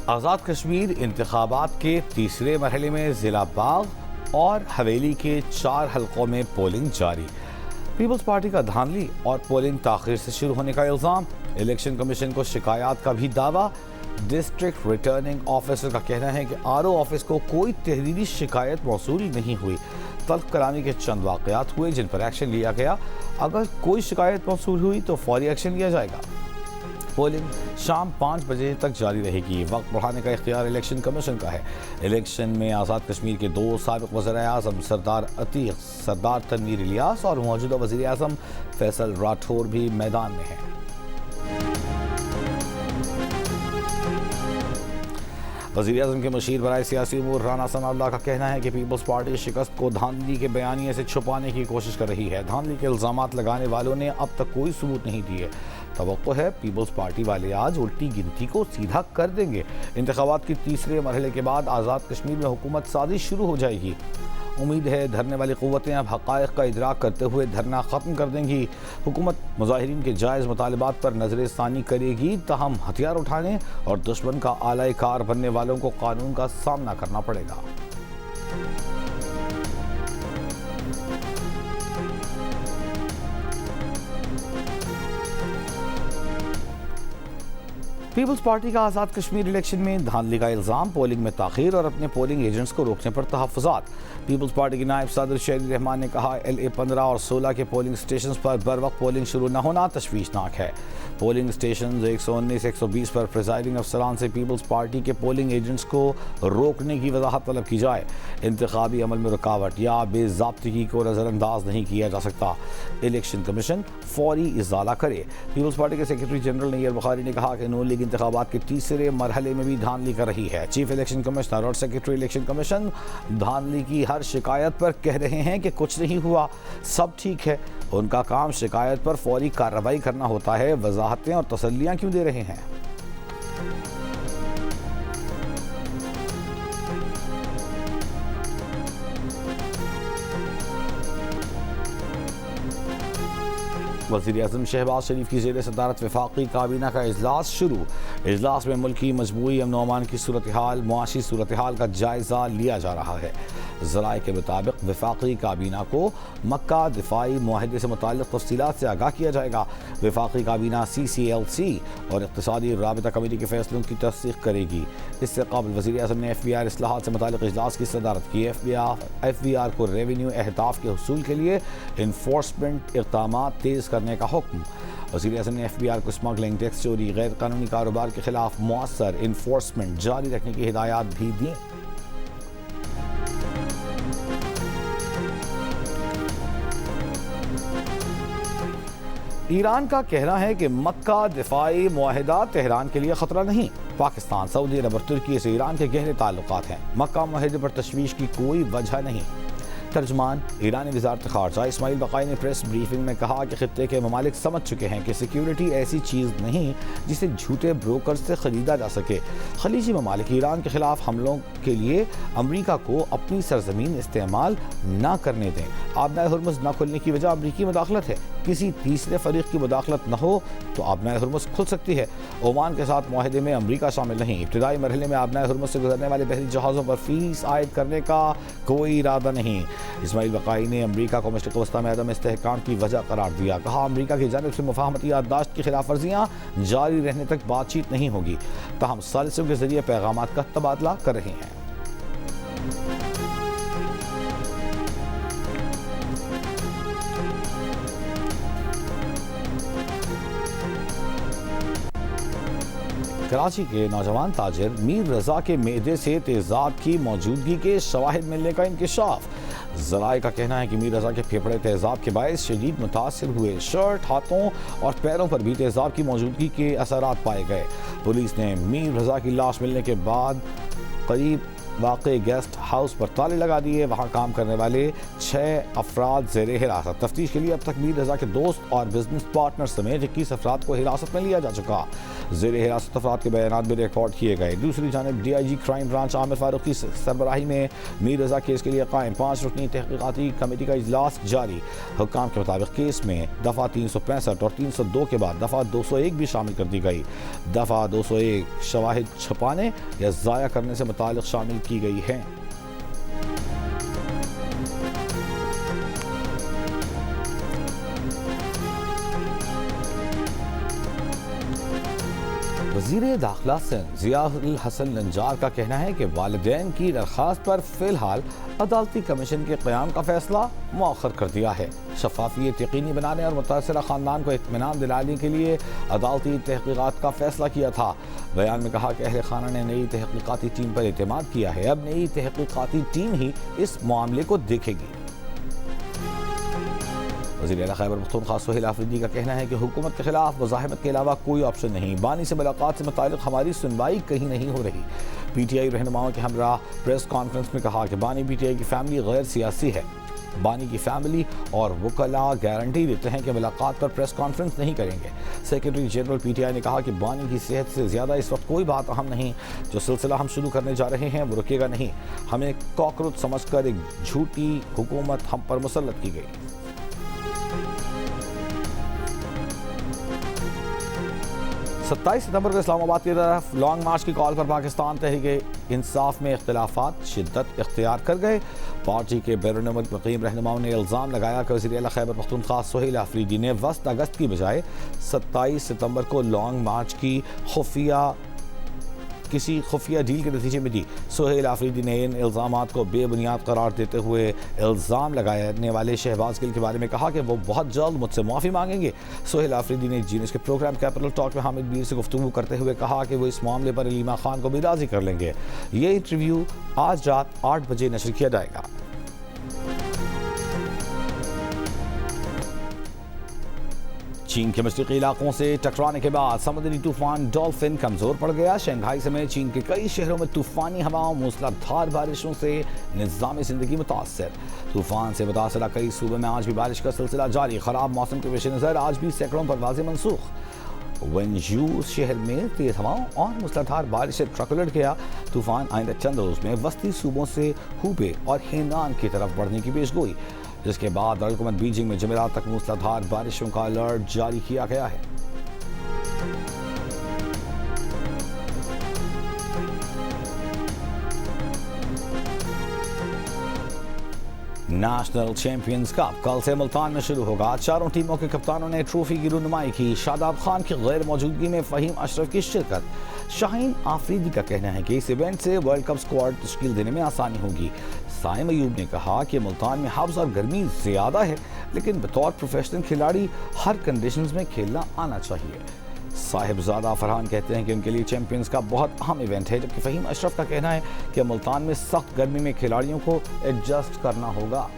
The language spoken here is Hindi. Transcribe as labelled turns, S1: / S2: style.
S1: आज़ाद कश्मीर इंतखाबात के तीसरे मरहले में ज़िला बाग और हवेली के 4 हलकों में पोलिंग जारी। पीपल्स पार्टी का धांधली और पोलिंग ताख़ीर से शुरू होने का इल्ज़ाम। इलेक्शन कमीशन को शिकायत का भी दावा। डिस्ट्रिक्ट रिटर्निंग ऑफिसर का कहना है कि आरओ ऑफिस को कोई तहरीरी शिकायत मौसूल नहीं हुई। तल्ख कराने के चंद वाक़यात हुए जिन पर एक्शन लिया गया। अगर कोई शिकायत मौसूल हुई तो फौरी एक्शन लिया जाएगा। पोलिंग शाम 5 बजे तक जारी रहेगी। वक्त बढ़ाने का इख्तियार इलेक्शन कमीशन का है। इलेक्शन में आज़ाद कश्मीर के 2 साबिक़ वज़ीर-ए-आज़म सरदार अतीक, सरदार तनवीर इलियास और मौजूदा वज़ीर-ए-आज़म फैसल राठौर भी मैदान में हैं। वज़ीर-ए-आज़म के मशीर बराए सियासी उमूर राना सनाउल्लाह का कहना है कि पीपल्स पार्टी शिकस्त को धांधली के बयानिए से छुपाने की कोशिश कर रही है। धांधली के इल्ज़ामात लगाने वालों ने अब तक कोई सबूत नहीं दिए। तवक्को है पीपल्स पार्टी वाले आज उल्टी गिनती को सीधा कर देंगे। इंतखाबात के तीसरे मरहले के बाद आज़ाद कश्मीर में हुकूमत साजी शुरू हो जाएगी। उम्मीद है धरने वाली क़ुव्वतें अब हक़ाइक़ का इदराक करते हुए धरना ख़त्म कर देंगी। हुकूमत मुज़ाहिरीन के जायज़ मुतालबात पर नज़र षानी करेगी, ताहम हथियार उठाने और दुश्मन का आला कार बनने वालों को कानून का सामना करना पड़ेगा। पीपल्स पार्टी का आज़ाद कश्मीर इलेक्शन में धांधली का इल्ज़ाम, पोलिंग में ताख़ीर और अपने पोलिंग एजेंट्स को रोकने पर तहफ़्फ़ुज़ात। पीपल्स पार्टी के नायब सदर शहरी रहमान ने कहा LA 15 और 16 के पोलिंग स्टेशन पर बर वक्त पोलिंग शुरू न होना तशवीशनाक है। पोलिंग स्टेशन 119-120 पर प्रिजाइडिंग अफसरान से पीपल्स पार्टी के पोलिंग एजेंट्स को रोकने की वजाहत तलब की जाए। इंतखाबी अमल में रुकावट या बेज़ाब्तगी को नज़रअंदाज नहीं किया जा सकता। इलेक्शन कमीशन फौरी इज़ाला करे। पीपल्स पार्टी के सेक्रेटरी जनरल नैयर बुखारी ने कहा कि नून लीग इंतखाबात के तीसरे मरहले में भी धांधली कर रही है। चीफ इलेक्शन कमिश्नर और सेक्रेटरी इलेक्शन कमीशन धांधली की हर शिकायत पर कह रहे हैं कि कुछ नहीं हुआ, सब ठीक है। उनका काम शिकायत पर फौरी कार्रवाई करना होता है। वजाहतें और तसल्लियां क्यों दे रहे हैं? वज़ीर-ए-आज़म शहबाज शरीफ की ज़ेर सदारत वफाकी काबीना का इजलास शुरू। इजलास में मुल्की मजमूई अमन व अमान की सूरत हाल, मुआशी सूरत हाल का जायज़ा लिया जा रहा है। ज़राए के मुताबिक वफाकी काबीना को मक्का दिफाई मुआहदे से मुताल्लिक़ तफ़सीलात से आगाह किया जाएगा। वफाकी काबीना CCLC और इक़्तिसादी राबिता कमेटी के फैसलों की तस्दीक़ करेगी। इससे कबल वज़ीर-ए-आज़म ने FBR इस्लाहात से मुताल्लिक़ इजलास की सदारत की। FBR को रेवेन्यू अहदाफ के हुसूल के लिए इन्फोर्समेंट इक़दामात तेज़ करने का हुक्म। वज़ीर-ए-आज़म ने FBR को स्मगलिंग, टैक्स चोरी, गैर कानूनी कारोबार के खिलाफ मुअस्सर इन्फोर्समेंट जारी रखने की हिदायत भी दी। ईरान का कहना है कि मक्का दिफाई मुआहिदा तेहरान के लिए ख़तरा नहीं। पाकिस्तान, सऊदी अरब और तुर्की से ईरान के गहरे ताल्लुकात हैं। मक्का मुआहिदे पर तशवीश की कोई वजह नहीं। तर्जमान ईरानी वज़ारत ख़ारजा इस्माइल बक़ाई ने प्रेस ब्रीफिंग में कहा कि ख़ित्ते के ममालिक समझ चुके हैं कि सिक्योरिटी ऐसी चीज़ नहीं जिसे झूठे ब्रोकर से ख़रीदा जा सके। खलीजी ममालिक ईरान के ख़िलाफ़ हमलों के लिए अमरीका को अपनी सरजमीन इस्तेमाल न करने दें। आबनाए हुर्मुज़ न खुलने की वजह अमरीकी मुदाखलत है। किसी तीसरे फरीक की मुदाखलत न हो तो आबनाए हुर्मुज़ खुल सकती है। ओमान के साथ मुआहदे में अमरीका शामिल नहीं। इब्तिदाई मरहले में आबनाए हुर्मुज़ से गुजरने वाले बहरी जहाज़ों पर फ़ीस आयद करने का कोई इरादा नहीं। इस्माइल बक़ाई ने अमरीका को मशरिक़ वस्ता में अदम इस्तेहकाम की वजह करार दिया। कहा अमरीका की जानिब से मुफ़ाहमती याददाश्त की खिलाफ वर्जियाँ जारी रहने तक बातचीत नहीं होगी। ताहम सालिसों के ज़रिए पैगामात का तबादला कर रहे हैं। कराची के नौजवान ताजिर मीर रजा के मेदे से तेज़ाब की मौजूदगी के शवाहिद मिलने का इंकशाफ। ज़राए का कहना है कि मीर रजा के फेफड़े तेज़ाब के बायस शदीद मुतासिर हुए। शर्ट, हाथों और पैरों पर भी तेज़ाब की मौजूदगी के असरात पाए गए। पुलिस ने मीर रजा की लाश मिलने के बाद करीब वाक़ई गेस्ट हाउस पर ताले लगा दिए। वहाँ काम करने वाले 6 अफराद ज़ेरे हिरासत। तफ्तीश के लिए अब तक मीर रज़ा के दोस्त और बिजनेस पार्टनर समेत 21 अफराद को हिरासत में लिया जा चुका। ज़ेरे हिरासत अफराद के बयान भी रिकॉर्ड किए गए। दूसरी जानब DIG crime branch Aamir Farooq की सरबराही में मीर रज़ा केस के लिए कायम 5 रुकनी तहकीकाती कमेटी का इजलास जारी। हुक्काम के मुताबिक केस में दफ़ा 365 और 302 के बाद दफ़ा 201 भी शामिल कर दी गई। दफ़ा 201 शवाहिद छुपाने या ज़ाया करने से मुताल्लिक़ शामिल की गई है। वज़ीर दाखिला सिंध ज़ियाउल हसन नंजार का कहना है कि वालिदैन की दरख्वास्त पर फ़िलहाल अदालती कमीशन के क़याम का फ़ैसला मौखर कर दिया है। शफाफियत यकीनी बनाने और मुतासरा ख़ानदान को इत्मीनान दिलाने के लिए अदालती तहक़ीक़ात का फ़ैसला किया था। बयान में कहा कि अहले खाना ने नई तहक़ीक़ाती टीम पर एतमाद किया है। अब नई तहक़ीक़ाती टीम ही इस मामले को देखेगी। वज़ीर आला खैबर पख्तूनख्वा सुहेल आफरीदी का कहना है कि हुकूमत के खिलाफ मुज़ाहमत के अलावा कोई ऑप्शन नहीं। बानी से मुलाकात से मुताल्लिक़ हमारी सुनवाई कहीं नहीं हो रही। PTI रहनुमाओं के हमरा प्रेस कॉन्फ्रेंस में कहा कि बानी PTI की फैमिली गैर सियासी है। बानी की फैमिली और वकला गारंटी देते हैं कि मुलाकात पर प्रेस कॉन्फ्रेंस नहीं करेंगे। सेक्रेटरी जनरल PTI ने कहा कि बानी की सेहत से ज़्यादा इस वक्त कोई बात अहम नहीं। जो सिलसिला हम शुरू करने जा रहे हैं वो रुकेगा नहीं। हमें कॉकरोच समझकर एक झूठी हुकूमत हम पर मुसल्लत की गई। 27 सितंबर को इस्लामाबाद की तरफ लॉन्ग मार्च की कॉल पर पाकिस्तान तहरीक इंसाफ में इख्तिलाफात शिद्दत इख्तियार कर गए। पार्टी के बैरून मुल्क मुक़ीम रहनुमाओं ने इल्ज़ाम लगाया कि वज़ीर आला खैबर पख्तूनख्वा सुहेल आफरीदी ने वस्त अगस्त की बजाय 27 सितंबर को लॉन्ग मार्च की किसी खुफिया डील के नतीजे में दी। सुहेल आफरीदी ने इन इल्ज़ामात को बेबुनियाद करार देते हुए इल्ज़ाम लगाने वाले शहबाज गिल के बारे में कहा कि वो बहुत जल्द मुझसे माफ़ी मांगेंगे। सुहेल आफरीदी ने जी न्यूज़ के प्रोग्राम कैपिटल टॉक में हामिद मीर से गुफ्तगू करते हुए कहा कि वो इस मामले पर अलीमा खान को भी राज़ी कर लेंगे। ये इंटरव्यू आज रात 8 बजे नशर किया जाएगा। चीन के मशरिकी इलाकों से टकराने के बाद समुद्री तूफान डॉल्फिन कमजोर पड़ गया। शंघाई समेत चीन के कई शहरों में तूफानी हवाओं मूसलाधार बारिशों से निज़ामी जिंदगी मुतासर। तूफान से मुतासरा कई सूबों में आज भी बारिश का सिलसिला जारी। खराब मौसम के पेश नज़र आज भी सैकड़ों परवाजें मनसूख। वेंजू शहर में तेज हवाओं और मूसलाधार बारिश से ट्रक उलट गया। तूफान आइंदा चंद रोज में वस्ती सूबों से हुबे और हेनान की तरफ बढ़ने की पेशगोई, जिसके बाद दारुलकुमत बीजिंग में जमेरात तक मूसलाधार बारिशों का अलर्ट जारी किया गया है। नेशनल चैंपियंस कप कल से मुल्तान में शुरू होगा। चारों टीमों के कप्तानों ने ट्रॉफी की रुनुमाई की। शादाब खान की गैर मौजूदगी में फ़हीम अशरफ की शिरकत। शाहीन आफरीदी का कहना है कि इस इवेंट से वर्ल्ड कप स्क्वाड तश्कील देने में आसानी होगी। साइम अयूब ने कहा कि मुल्तान में हब्स और गर्मी ज़्यादा है, लेकिन बतौर प्रोफेशनल खिलाड़ी हर कंडीशंस में खेलना आना चाहिए। साहिबजादा फरहान कहते हैं कि उनके लिए चैंपियंस का बहुत अहम इवेंट है, जबकि फ़हीम अशरफ का कहना है कि मुल्तान में सख्त गर्मी में खिलाड़ियों को एडजस्ट करना होगा।